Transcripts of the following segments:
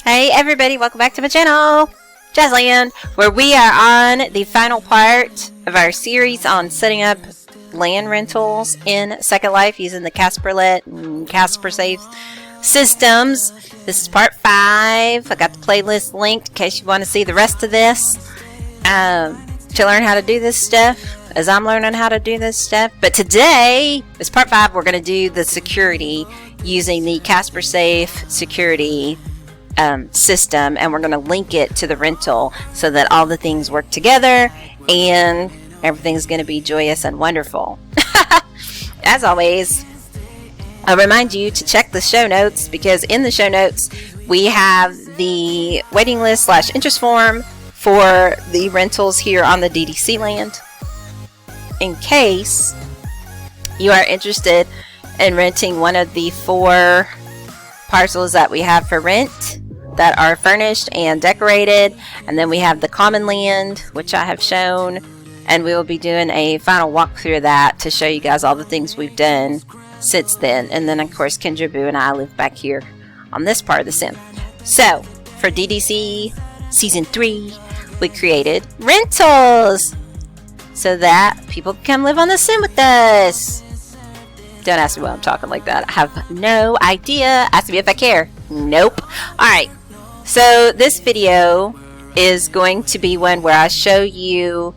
Hey everybody, welcome back to my channel, Jazzland, where we are on the final part of our series on setting up land rentals in Second Life using the Casperlet and Caspersafe systems. This is part 5. I got the playlist linked in case you want to see the rest of this. To learn how to do this stuff, as I'm learning how to do this stuff. But today, is part 5, we're going to do the security using the Caspersafe security system, and we're going to link it to the rental so that all the things work together and everything's going to be joyous and wonderful. As always, I'll remind you to check the show notes, because in the show notes we have the waiting list / interest form for the rentals here on the DDC land, in case you are interested in renting one of the 4 parcels that we have for rent that are furnished and decorated. And then we have the common land, which I have shown, and we will be doing a final walkthrough of that to show you guys all the things we've done since then. And then of course Kendra Boo and I live back here on this part of the sim. So for DDC season 3 we created rentals so that people can come live on the sim with us. Don't ask me why I'm talking like that. I have no idea. Ask me if I care. Nope. Alright, so this video is going to be one where I show you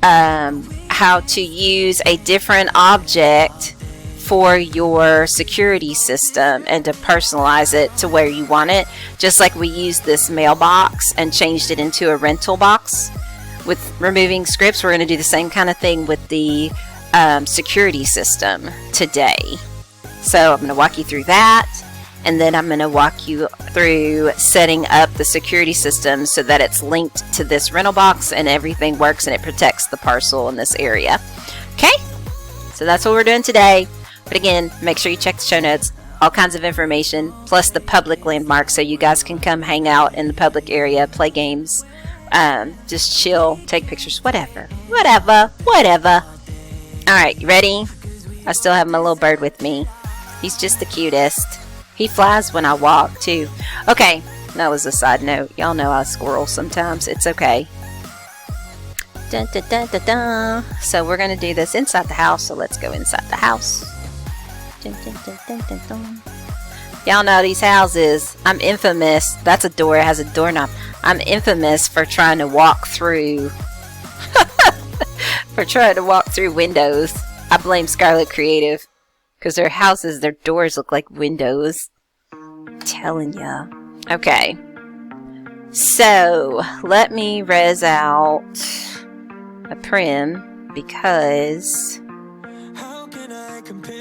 how to use a different object for your security system and to personalize it to where you want it. Just like we used this mailbox and changed it into a rental box with removing scripts, we're going to do the same kind of thing with the security system today. So I'm going to walk you through that, and then I'm going to walk you through setting up the security system so that it's linked to this rental box and everything works and it protects the parcel in this area. Okay, so that's what we're doing today. But again, make sure you check the show notes, all kinds of information, plus the public landmarks, so you guys can come hang out in the public area, play games, just chill, take pictures, whatever. Alright, you ready? I still have my little bird with me. He's just the cutest. He flies when I walk, too. Okay, that was a side note. Y'all know I squirrel sometimes. It's okay. Dun, dun, dun, dun, dun. So we're going to do this inside the house, so let's go inside the house. Dun, dun, dun, dun, dun, dun. Y'all know these houses. I'm infamous. That's a door. It has a doorknob. I'm infamous for trying to walk through... for trying to walk through windows. I blame Scarlet Creative, because their houses, their doors look like windows. I'm telling ya. Okay. So, let me res out a prim, because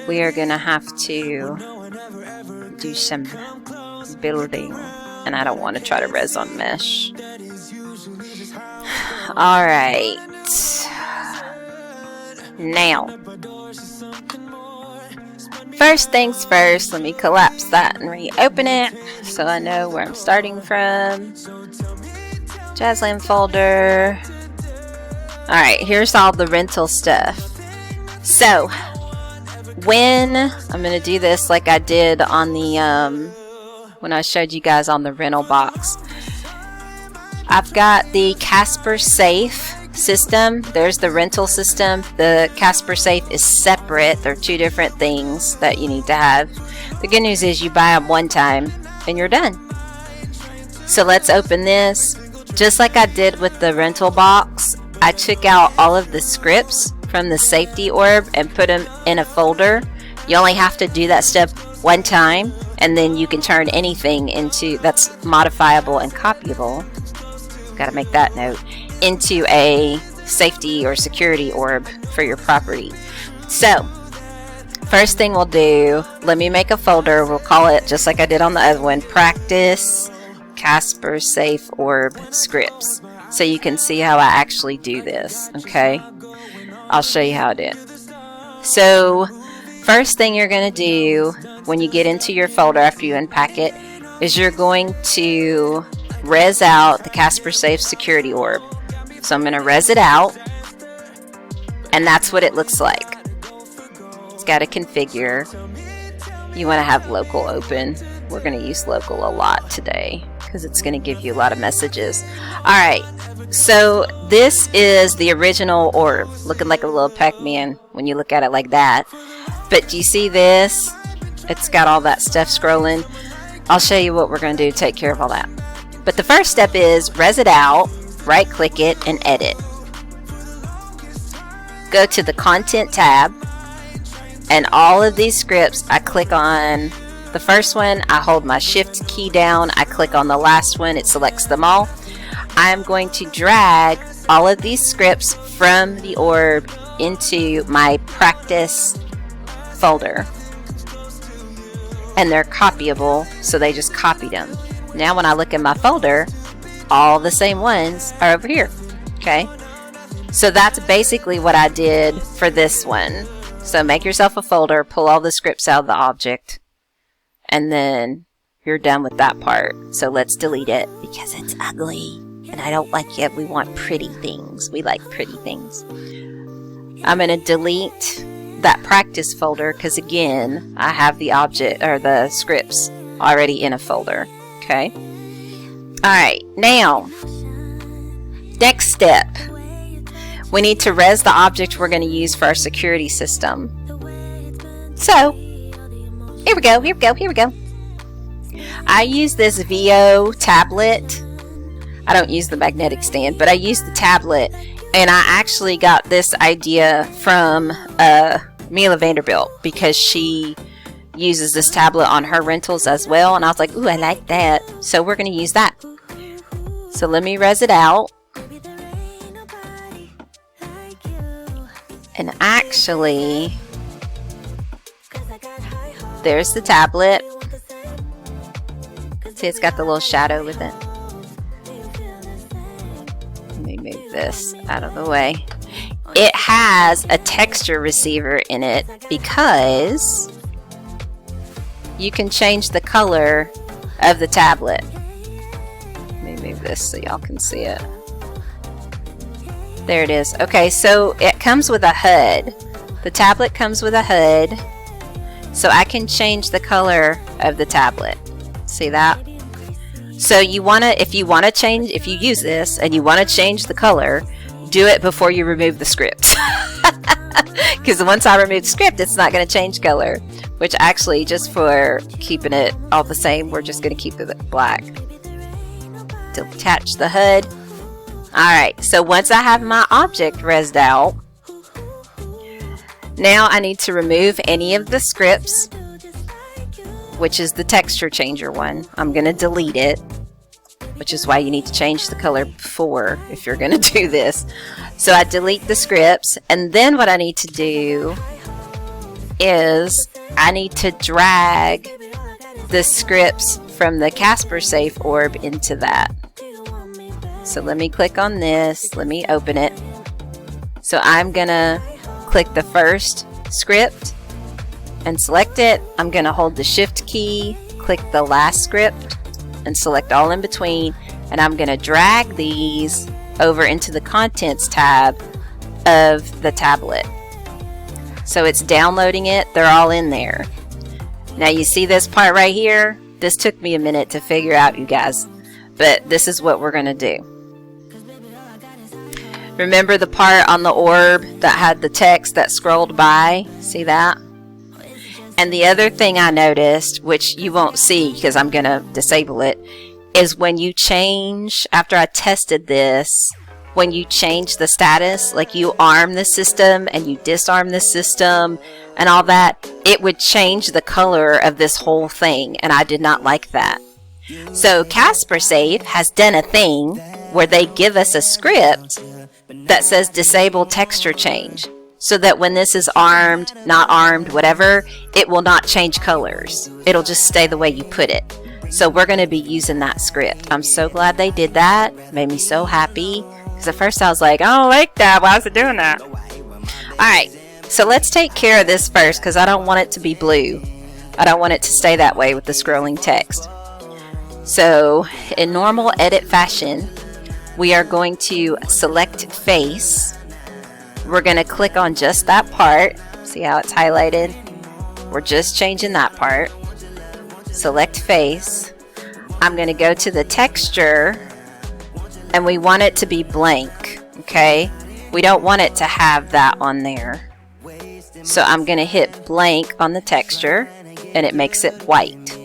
we are going to have to do some building, and I don't want to try to res on mesh. Alright. Now, first things first, let me collapse that and reopen it so I know where I'm starting from. Jazzland folder. Alright, here's all the rental stuff. So, when I'm going to do this like I did on the, when I showed you guys on the rental box, I've got the Caspersafe system. There's the rental system. The Caspersafe is separate. They're 2 different things that you need to have. The good news is you buy them one time and you're done. So let's open this. Just like I did with the rental box, I took out all of the scripts from the safety orb and put them in a folder. You only have to do that step one time, and then you can turn anything into that's modifiable and copyable. Got to make that note, into a safety or security orb for your property. So first thing we'll do, let me make a folder. We'll call it, just like I did on the other one, Practice Caspersafe Orb Scripts, so you can see how I actually do this. Okay, I'll show you how I do it. So first thing you're going to do when you get into your folder after you unpack it is you're going to res out the Caspersafe security orb. So I'm going to res it out, and that's what it looks like. It's got to configure. You want to have local open. We're going to use local a lot today because it's going to give you a lot of messages. Alright, so this is the original orb, looking like a little Pac-Man when you look at it like that. But do you see this? It's got all that stuff scrolling. I'll show you what we're going to do to take care of all that. But the first step is res it out, right click it, and edit. Go to the content tab, and all of these scripts, I click on the first one, I hold my shift key down, I click on the last one, it selects them all. I'm going to drag all of these scripts from the orb into my practice folder. And they're copyable, so they just copied them. Now when I look in my folder, all the same ones are over here. Okay, so that's basically what I did for this one. So make yourself a folder, pull all the scripts out of the object, and then you're done with that part. So let's delete it because it's ugly and I don't like it. We want pretty things. We like pretty things. I'm going to delete that practice folder because again I have the object or the scripts already in a folder. Okay, alright, now next step, we need to res the object we're going to use for our security system. So here we go. I use this VO tablet. I don't use the magnetic stand, but I use the tablet, and I actually got this idea from Mila Vanderbilt because she uses this tablet on her rentals as well, and I was like, ooh, I like that. So we're going to use that. So let me res it out. And actually, there's the tablet. See, it's got the little shadow with it. Let me move this out of the way. It has a texture receiver in it because you can change the color of the tablet. Let me move this so y'all can see it. There it is. Okay, so it comes with a HUD. The tablet comes with a HUD, so I can change the color of the tablet. See that? So you wanna, if you use this and you wanna change the color, do it before you remove the script. Because once I remove the script, it's not going to change color. Which actually, just for keeping it all the same, we're just going to keep it black. Detach the HUD. Alright, so once I have my object resed out, now I need to remove any of the scripts, which is the texture changer one. I'm going to delete it, which is why you need to change the color before if you're going to do this. So I delete the scripts, and then what I need to do is I need to drag the scripts from the Caspersafe orb into that. So let me click on this, let me open it. So I'm going to click the first script and select it. I'm going to hold the shift key, click the last script, and select all in between, and I'm going to drag these over into the contents tab of the tablet. So it's downloading it, they're all in there. Now you see this part right here? This took me a minute to figure out, you guys, but this is what we're going to do. Remember the part on the orb that had the text that scrolled by? See that? And the other thing I noticed, which you won't see because I'm going to disable it, is when you change, after I tested this, when you change the status, like you arm the system and you disarm the system and all that, it would change the color of this whole thing, and I did not like that. So Caspersafe has done a thing where they give us a script that says disable texture change, so that when this is armed, not armed, whatever, it will not change colors. It'll just stay the way you put it. So we're going to be using that script. I'm so glad they did that. It made me so happy. Because at first I was like, I don't like that. Why is it doing that? Alright, so let's take care of this first because I don't want it to be blue. I don't want it to stay that way with the scrolling text. So in normal edit fashion, we are going to select face. We're going to click on just that part. See how it's highlighted? We're just changing that part. select face. I'm going to go to the texture, and we want it to be blank, okay? We don't want it to have that on there. So I'm going to hit blank on the texture, and it makes it white.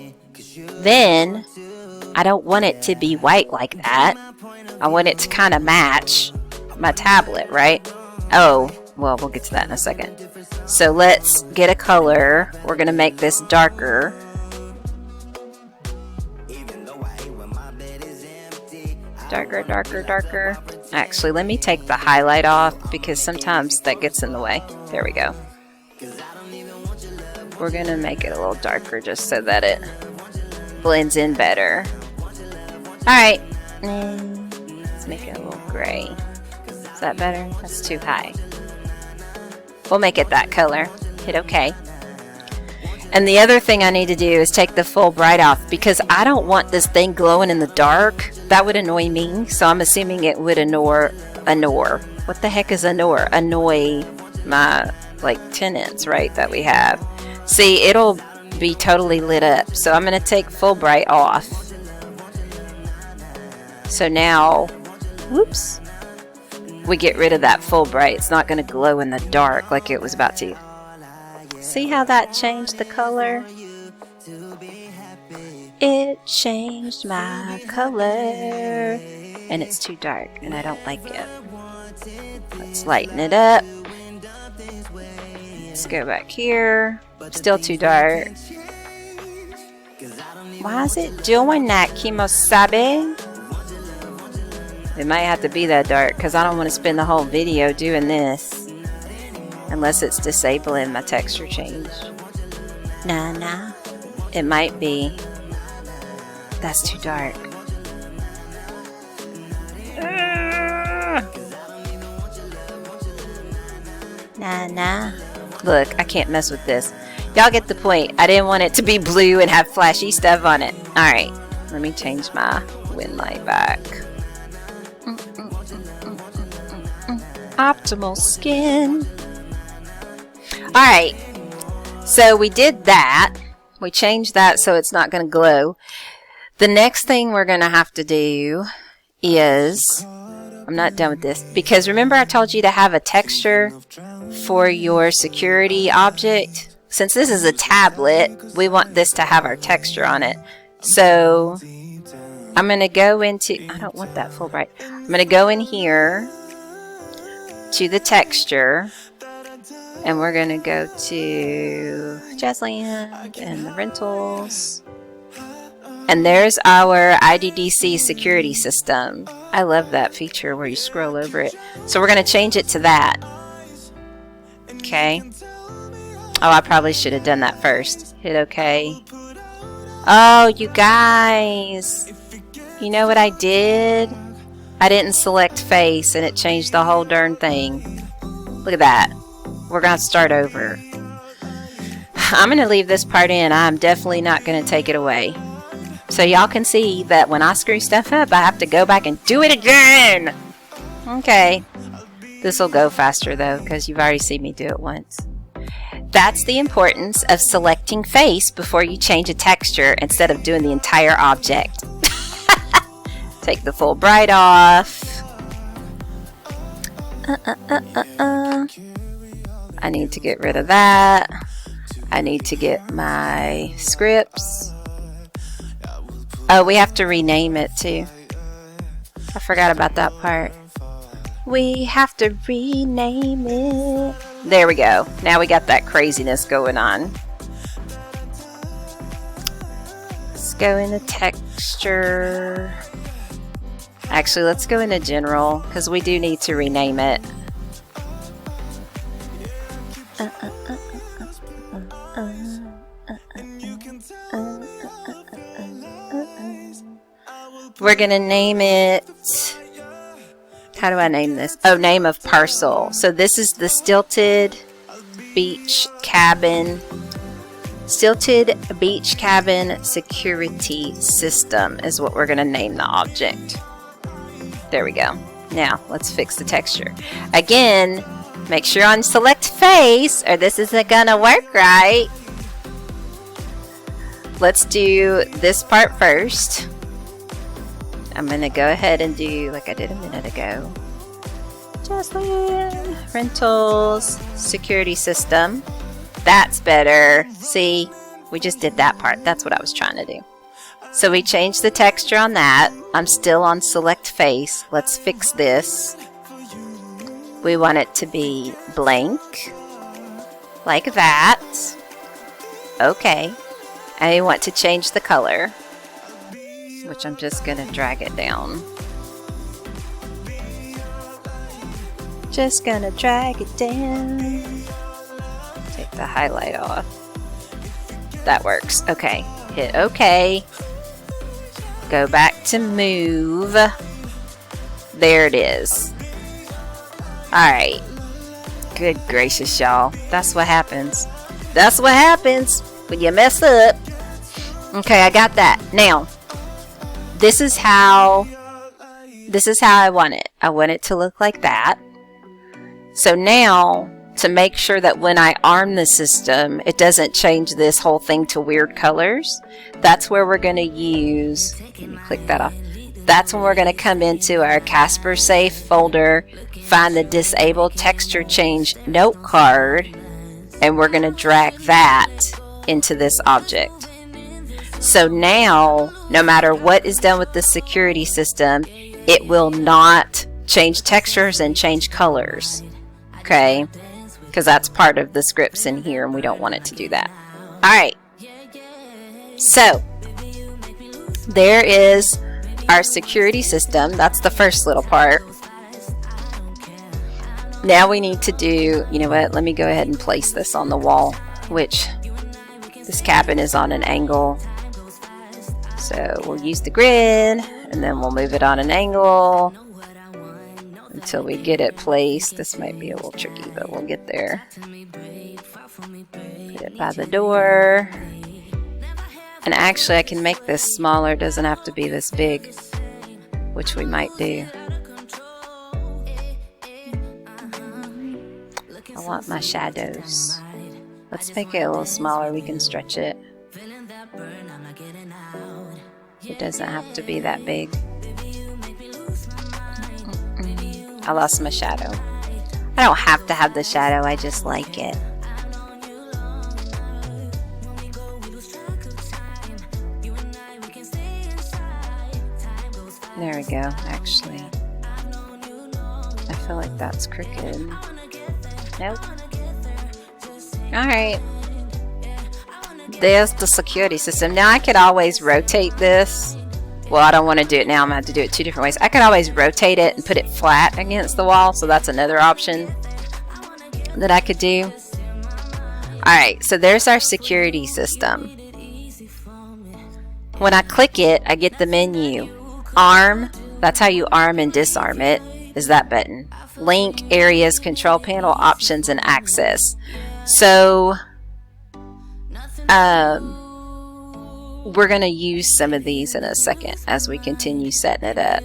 Then, I don't want it to be white like that. I want it to kind of match my tablet, right? Oh, well, we'll get to that in a second. So let's get a color. We're going to make this darker. Darker, darker, darker. Actually, let me take the highlight off because sometimes that gets in the way. There we go. We're going to make it a little darker just so that it blends in better. Alright. Let's make it a little gray. Is that better? That's too high. We'll make it that color. Hit OK. And the other thing I need to do is take the full bright off because I don't want this thing glowing in the dark. That would annoy me. So I'm assuming it would annoy. What the heck is annoy? Annoy my tenants, right? That we have. See, it'll be totally lit up. So I'm going to take full bright off. So now, whoops, we get rid of that full bright. It's not going to glow in the dark like it was about to. See how that changed the color? It changed my color. And it's too dark and I don't like it. Let's lighten it up. Let's go back here. Still too dark. Why is it doing that, Kimosabe? It might have to be that dark because I don't want to spend the whole video doing this. Unless it's disabling my texture change. Nah. It might be. That's too dark. Nah. Look, I can't mess with this. Y'all get the point. I didn't want it to be blue and have flashy stuff on it. Alright, let me change my wind light back. Optimal skin. Alright, so we did that. We changed that so it's not going to glow. The next thing we're going to have to do is, I'm not done with this, because remember I told you to have a texture for your security object? Since this is a tablet, we want this to have our texture on it. So I'm going to go into, I don't want that full bright. I'm going to go in here to the texture. And we're going to go to Jasminerose and the rentals. And there's our IDDC security system. I love that feature where you scroll over it. So we're going to change it to that. Okay. Oh, I probably should have done that first. Hit OK. Oh, you guys. You know what I did? I didn't select face and it changed the whole darn thing. Look at that. We're going to start over. I'm going to leave this part in. I'm definitely not going to take it away. So y'all can see that when I screw stuff up, I have to go back and do it again. Okay. This will go faster though, because you've already seen me do it once. That's the importance of selecting face before you change a texture instead of doing the entire object. Take the full bright off. I need to get rid of that. I need to get my scripts. Oh, we have to rename it too. I forgot about that part. We have to rename it. There we go. Now we got that craziness going on. Let's go into texture. Actually, let's go into general because we do need to rename it. We're gonna name it, how do I name this? Oh, name of parcel. So this is the Stilted Beach Cabin Security System is what we're gonna name the object. There we go. Now let's fix the texture. Again, make sure on select face or this isn't gonna work right. let's do this part first. I'm going to go ahead and do like I did a minute ago. Casperlet Rentals Security System. That's better. See, we just did that part. That's what I was trying to do. So we changed the texture on that. I'm still on select face. Let's fix this. We want it to be blank. Like that. Okay. I want to change the color, which I'm just going to drag it down. Just going to drag it down. Take the highlight off. That works. Okay. Hit OK. Go back to move. There it is. Alright. Good gracious, y'all. That's what happens. That's what happens when you mess up. Okay, I got that. Now, this is how I want it. I want it to look like that. So now, to make sure that when I arm the system, it doesn't change this whole thing to weird colors, that's where we're going to use, let me click that off. That's when we're going to come into our Caspersafe folder, find the Disable Texture Change note card, and we're going to drag that into this object. So now, no matter what is done with the security system, it will not change textures and change colors. Okay? Because that's part of the scripts in here, and we don't want it to do that. Alright. So, there is our security system. That's the first little part. Now we need to do, you know what, let me go ahead and place this on the wall, which this cabin is on an angle. So we'll use the grid, and then we'll move it on an angle until we get it placed. This might be a little tricky, but we'll get there. Put it by the door. And actually I can make this smaller. It doesn't have to be this big, which we might do. I want my shadows. Let's make it a little smaller. We can stretch it. It doesn't have to be that big. I lost my shadow. I don't have to have the shadow, I just like it. There we go, actually. I feel like that's crooked. Nope. Alright. There's the security system. Now I could always rotate this. Well, I don't want to do it now. I'm going to have to do it two different ways. I could always rotate it and put it flat against the wall. So that's another option that I could do. Alright, so there's our security system. When I click it, I get the menu. Arm, that's how you arm and disarm it, is that button. Link, areas, control panel, options, and access. So, we're going to use some of these in a second as we continue setting it up.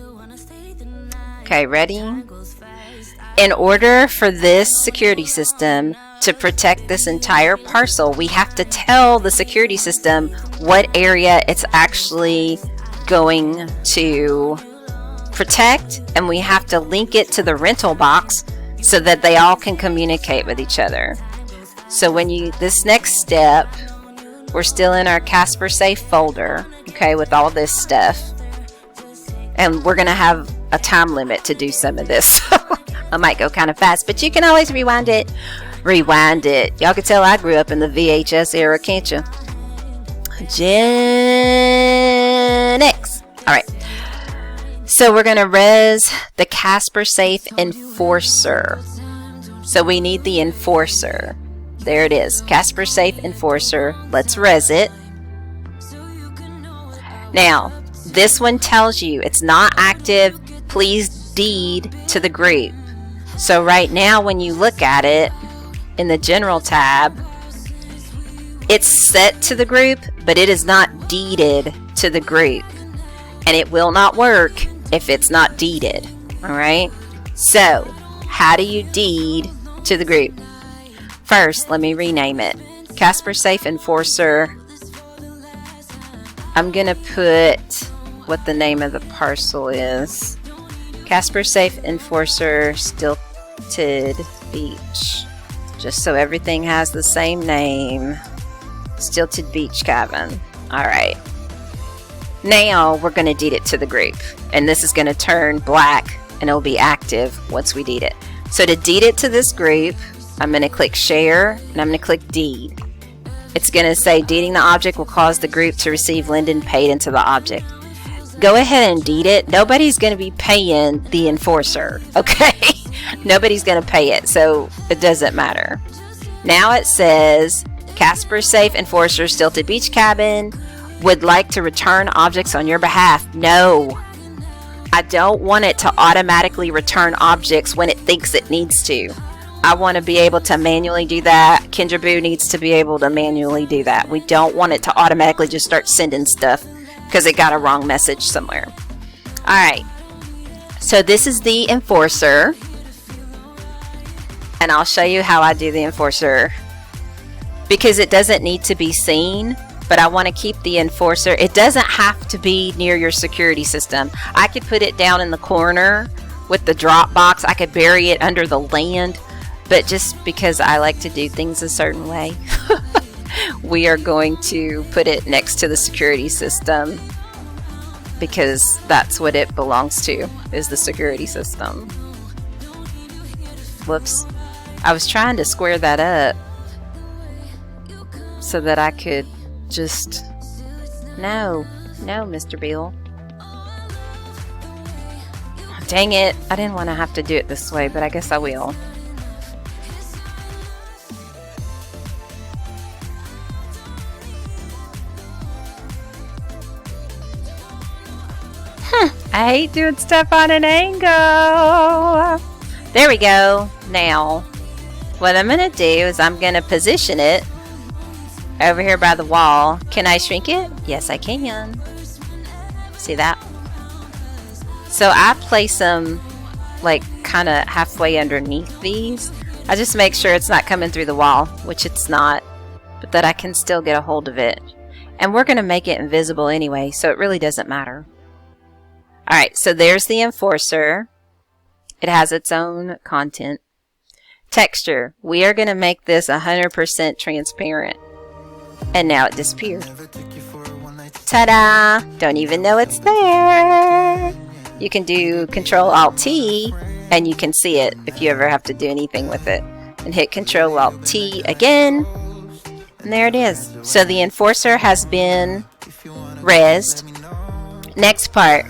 Okay, ready? In order for this security system to protect this entire parcel, we have to tell the security system what area it's actually going to protect, and we have to link it to the rental box so that they all can communicate with each other. So when this next step, we're still in our Caspersafe folder, okay, with all this stuff, and we're gonna have a time limit to do some of this. I might go kind of fast, but you can always rewind it. Y'all can tell I grew up in the VHS era, can't you? Gen X. Alright. So we're going to res the Caspersafe Enforcer. So we need the Enforcer. There it is. Caspersafe Enforcer. Let's res it. Now, this one tells you it's not active. Please deed to the group. So right now when you look at it in the General tab, it's set to the group, but it is not deeded to the group. And it will not work if it's not deeded. Alright? So, how do you deed to the group? First, let me rename it. Caspersafe Enforcer I'm going to put what the name of the parcel is. Caspersafe Enforcer Stilted Beach. Just so everything has the same name. Stilted Beach Cabin. Alright. Now we're going to deed it to the group. And this is going to turn black and it'll be active once we deed it. So to deed it to this group, I'm going to click Share and I'm going to click Deed. It's going to say deeding the object will cause the group to receive Linden paid into the object. Go ahead and deed it. Nobody's going to be paying the enforcer, okay? Nobody's going to pay it, so it doesn't matter. Now it says Caspersafe Enforcer Stilted Beach Cabin would like to return objects on your behalf. No, I don't want it to automatically return objects when it thinks it needs to. I want to be able to manually do that. Kendra Boo needs to be able to manually do that. We don't want it to automatically just start sending stuff because it got a wrong message somewhere. Alright, so this is the enforcer. And I'll show you how I do the enforcer. Because it doesn't need to be seen, but I want to keep the enforcer. It doesn't have to be near your security system. I could put it down in the corner with the drop box. I could bury it under the land. But just because I like to do things a certain way, we are going to put it next to the security system because that's what it belongs to, is the security system. Whoops. I was trying to square that up so that I could just... No, Mr. Bill. Dang it. I didn't want to have to do it this way, but I guess I will. I hate doing stuff on an angle. There we go. Now, what I'm going to do is I'm going to position it over here by the wall. Can I shrink it? Yes, I can. See that? So I place them like kind of halfway underneath these. I just make sure it's not coming through the wall, which it's not, but that I can still get a hold of it. And we're going to make it invisible anyway, so it really doesn't matter. Alright, so there's the enforcer. It has its own content. Texture. We are going to make this 100% transparent. And now it disappeared. Ta-da! Don't even know it's there. You can do Control-Alt-T and you can see it if you ever have to do anything with it. And hit Control-Alt-T again. And there it is. So the enforcer has been rezzed. Next part.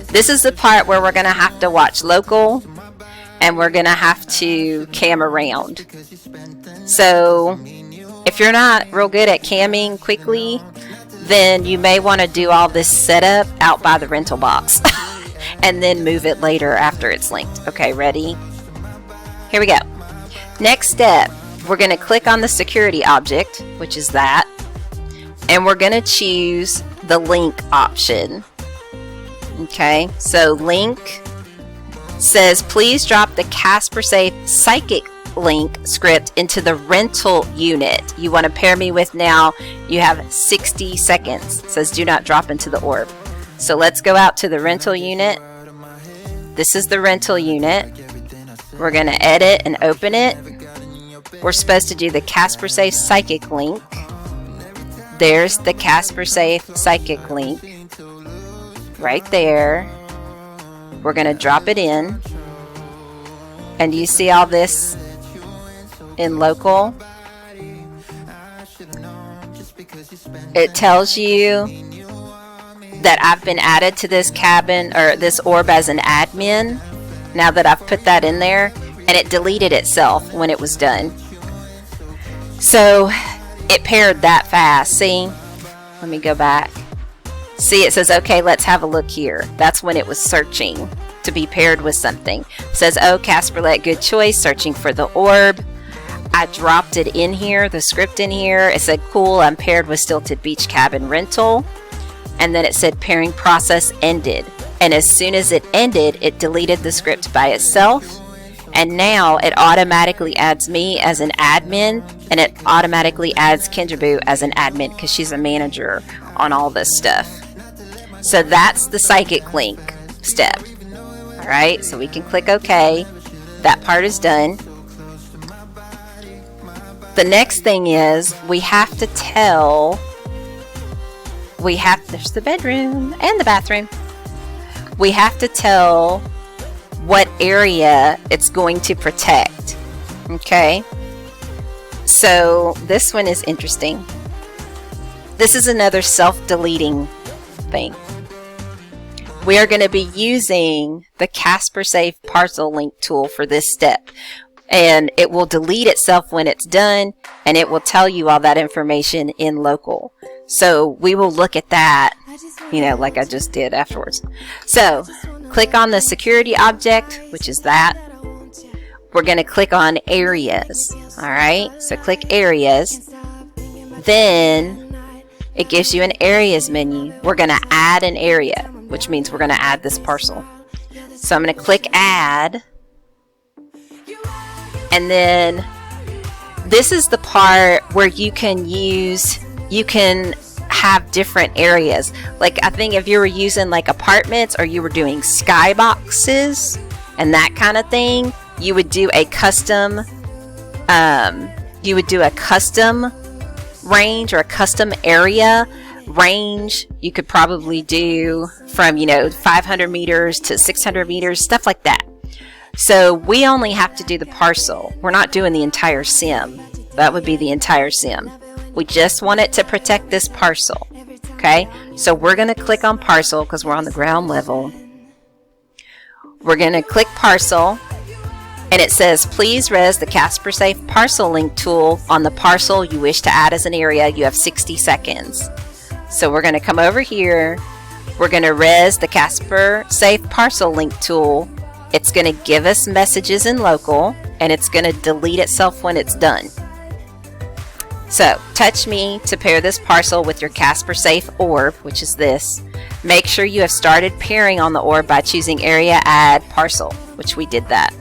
This is the part where we're going to have to watch local and we're going to have to cam around. So if you're not real good at camming quickly, then you may want to do all this setup out by the rental box and then move it later after it's linked. Okay, ready? Here we go. Next step, we're going to click on the security object, which is that, and we're going to choose the link option. Okay, so link says please drop the Caspersafe psychic link script into the rental unit you want to pair me with now. You have 60 seconds. It says do not drop into the orb. So let's go out to the rental unit. This is the rental unit. We're going to edit and open it. We're supposed to do the Caspersafe psychic link. There's the Caspersafe psychic link. Right there. We're going to drop it in. And you see all this in local? It tells you that I've been added to this cabin or this orb as an admin now that I've put that in there, and it deleted itself when it was done. So it paired that fast. See? Let me go back. See, it says, okay, let's have a look here. That's when it was searching to be paired with something. It says, oh, Casperlet, good choice, searching for the orb. I dropped it in here, the script in here. It said, cool, I'm paired with Stilted Beach Cabin Rental. And then it said, pairing process ended. And as soon as it ended, it deleted the script by itself. And now it automatically adds me as an admin, and it automatically adds Kendra Boo as an admin because she's a manager on all this stuff. So that's the psychic link step. Alright, so we can click OK. That part is done. The next thing is we have to tell, there's the bedroom and the bathroom. We have to tell what area it's going to protect. Okay, so this one is interesting. This is another self-deleting thing. We are going to be using the Caspersafe parcel link tool for this step, and it will delete itself when it's done, and it will tell you all that information in local. So we will look at that, you know, like I just did afterwards. So click on the security object, which is that. We're going to click on areas. Alright, so click areas. Then it gives you an areas menu. We're going to add an area, which means we're going to add this parcel. So I'm going to click add. And then this is the part where you can have different areas. Like I think if you were using like apartments or you were doing skyboxes and that kind of thing, you would do a custom range or a custom area range. You could probably do from 500 meters to 600 meters, stuff like that. So we only have to do the parcel. We're not doing the entire sim. That would be the entire sim. We just want it to protect this parcel. Okay, so we're going to click on parcel because we're on the ground level. We're going to click parcel, and it says please res the Caspersafe parcel link tool on the parcel you wish to add as an area. You have 60 seconds. So we're going to come over here. We're going to res the Caspersafe parcel link tool. It's going to give us messages in local, and it's going to delete itself when it's done. So touch me to pair this parcel with your Caspersafe orb, which is this. Make sure you have started pairing on the orb by choosing area add parcel, which we did that.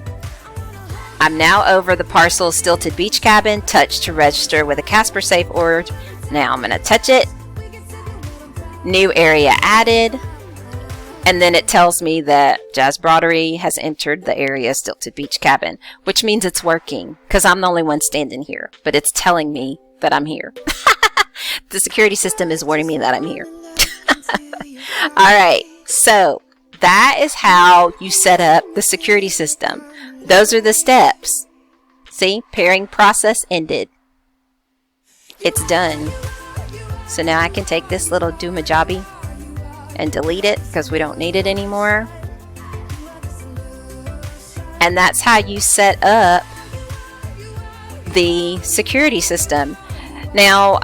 I'm now over the parcel Stilted Beach Cabin. Touch to register with a Caspersafe orb. Now I'm going to touch it. New area added. And then it tells me that Jazz Broderie has entered the area Stilted Beach Cabin, which means it's working because I'm the only one standing here, but it's telling me that I'm here. The security system is warning me that I'm here. Alright, so that is how you set up the security system. Those are the steps. See, pairing process ended. It's done. So now I can take this little doomajobby and delete it because we don't need it anymore. And that's how you set up the security system. Now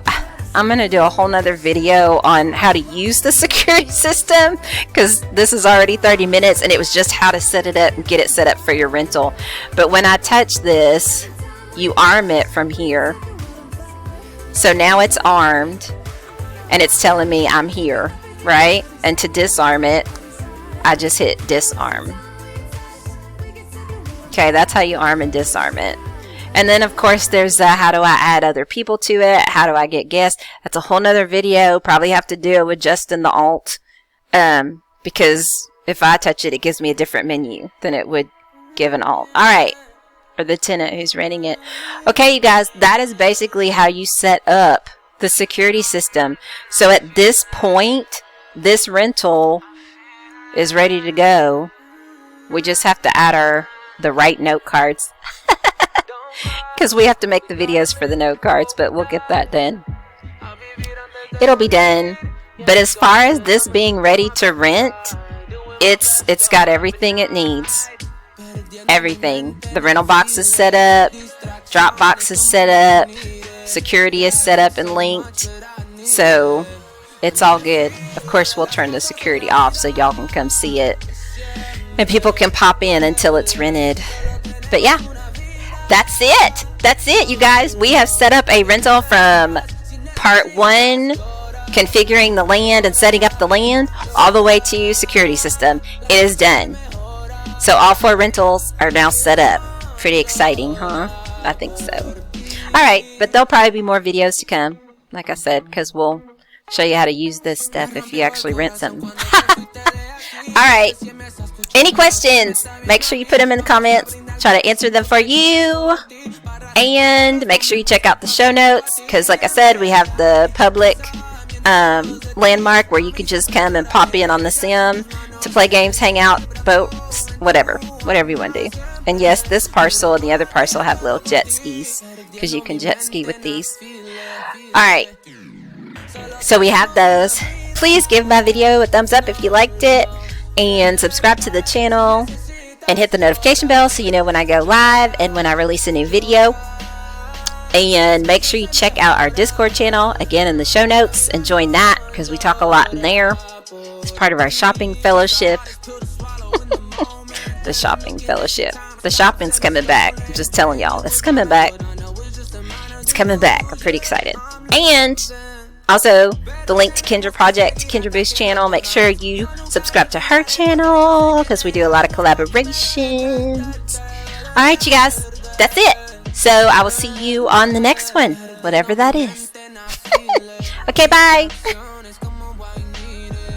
I'm going to do a whole nother video on how to use the security system because this is already 30 minutes and it was just how to set it up and get it set up for your rental. But when I touch this, you arm it from here. So now it's armed and it's telling me I'm here, right? And to disarm it, I just hit disarm. Okay, that's how you arm and disarm it. And then of course there's how do I add other people to it? How do I get guests? That's a whole nother video. Probably have to do it with just in the alt. Because if I touch it, it gives me a different menu than it would give an alt. Alright. Or the tenant who's renting it. Okay, you guys, that is basically how you set up the security system. So at this point, this rental is ready to go. We just have to add the right note cards. Because we have to make the videos for the note cards, but we'll get that done. It'll be done. But as far as this being ready to rent, it's got everything it needs. Everything. The rental box is set up, drop box is set up, security is set up and linked, so it's all good. Of course we'll turn the security off so y'all can come see it and people can pop in until it's rented. But yeah, that's it, you guys. We have set up a rental from part 1, configuring the land and setting up the land, all the way to security system. It is done. So all 4 rentals are now set up. Pretty exciting, huh? I think so. Alright, but there'll probably be more videos to come, like I said, because we'll show you how to use this stuff if you actually rent something. Alright, any questions? Make sure you put them in the comments. Try to answer them for you. And make sure you check out the show notes, because like I said, we have the public landmark where you can just come and pop in on the sim to play games, hang out, boats, whatever you want to do. And yes, this parcel and the other parcel have little jet skis, because you can jet ski with these. Alright, so we have those. Please give my video a thumbs up if you liked it, and subscribe to the channel, and hit the notification bell so you know when I go live and when I release a new video. And make sure you check out our Discord channel, again in the show notes, and join that, because we talk a lot in there. It's part of our shopping fellowship. The shopping fellowship. The shopping's coming back. I'm just telling y'all, it's coming back. It's coming back. I'm pretty excited. And also, the link to Kendra Project, Kendra Boost channel. Make sure you subscribe to her channel, because we do a lot of collaborations. Alright, you guys. That's it. So, I will see you on the next one. Whatever that is. Okay, bye.